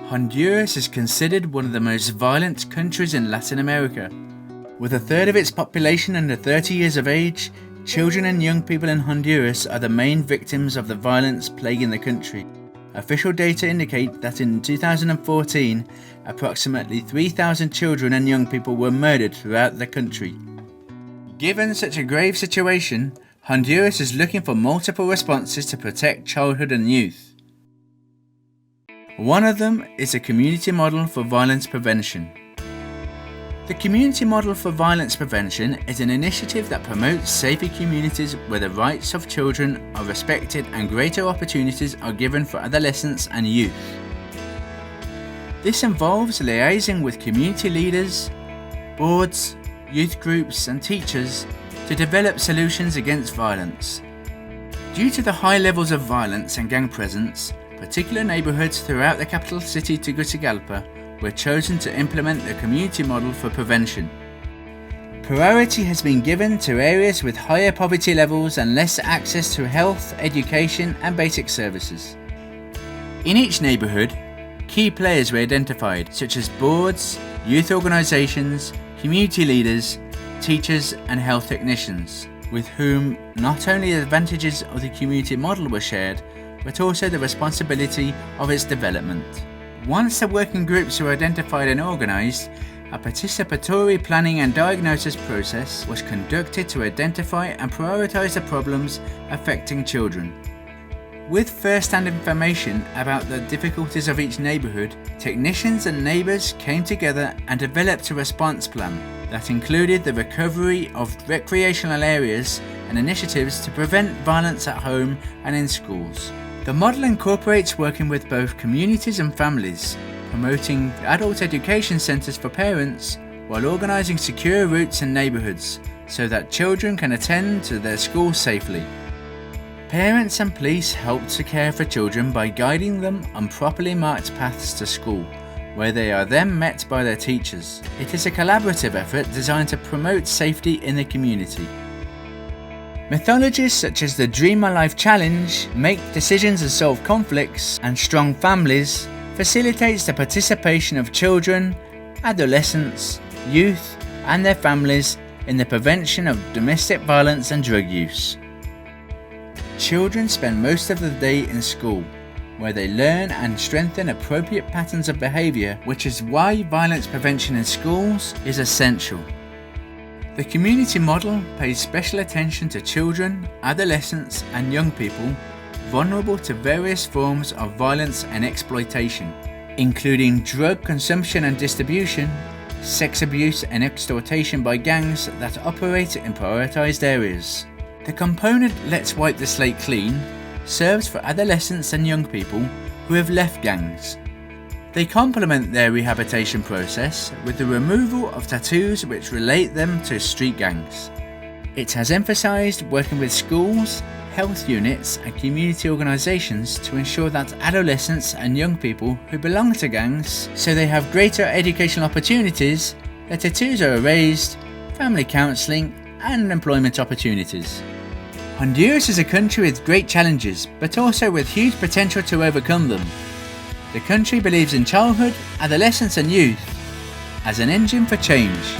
Honduras is considered one of the most violent countries in Latin America. With a third of its population under 30 years of age, children and young people in Honduras are the main victims of the violence plaguing the country. Official data indicate that in 2014, approximately 3,000 children and young people were murdered throughout the country. Given such a grave situation, Honduras is looking for multiple responses to protect childhood and youth. One of them is a community model for violence prevention. The Community Model for Violence Prevention is an initiative that promotes safer communities where the rights of children are respected and greater opportunities are given for adolescents and youth. This involves liaising with community leaders, boards, youth groups and teachers to develop solutions against violence. Due to the high levels of violence and gang presence, particular neighborhoods throughout the capital city Tegucigalpa were chosen to implement the community model for prevention. Priority has been given to areas with higher poverty levels and less access to health, education and basic services. In each neighborhood, key players were identified such as boards, youth organizations, community leaders, teachers and health technicians, with whom not only the advantages of the community model were shared, but also the responsibility of its development. Once the working groups were identified and organised, a participatory planning and diagnosis process was conducted to identify and prioritise the problems affecting children. With first-hand information about the difficulties of each neighbourhood, technicians and neighbours came together and developed a response plan that included the recovery of recreational areas and initiatives to prevent violence at home and in schools. The model incorporates working with both communities and families, promoting adult education centres for parents while organising secure routes in neighbourhoods so that children can attend to their schools safely. Parents and police help to care for children by guiding them on properly marked paths to school, where they are then met by their teachers. It is a collaborative effort designed to promote safety in the community. Methodologies such as the Dream My Life Challenge, Make Decisions and Solve Conflicts, and Strong Families facilitates the participation of children, adolescents, youth, and their families in the prevention of domestic violence and drug use. Children spend most of the day in school, where they learn and strengthen appropriate patterns of behaviour, which is why violence prevention in schools is essential. The community model pays special attention to children, adolescents and young people vulnerable to various forms of violence and exploitation, including drug consumption and distribution, sex abuse and exploitation by gangs that operate in prioritised areas. The component Let's Wipe the Slate Clean serves for adolescents and young people who have left gangs. They complement their rehabilitation process with the removal of tattoos which relate them to street gangs. It has emphasised working with schools, health units and community organisations to ensure that adolescents and young people who belong to gangs, so they have greater educational opportunities, their tattoos are erased, family counselling and employment opportunities. Honduras is a country with great challenges, but also with huge potential to overcome them. The country believes in childhood, adolescence and youth as an engine for change.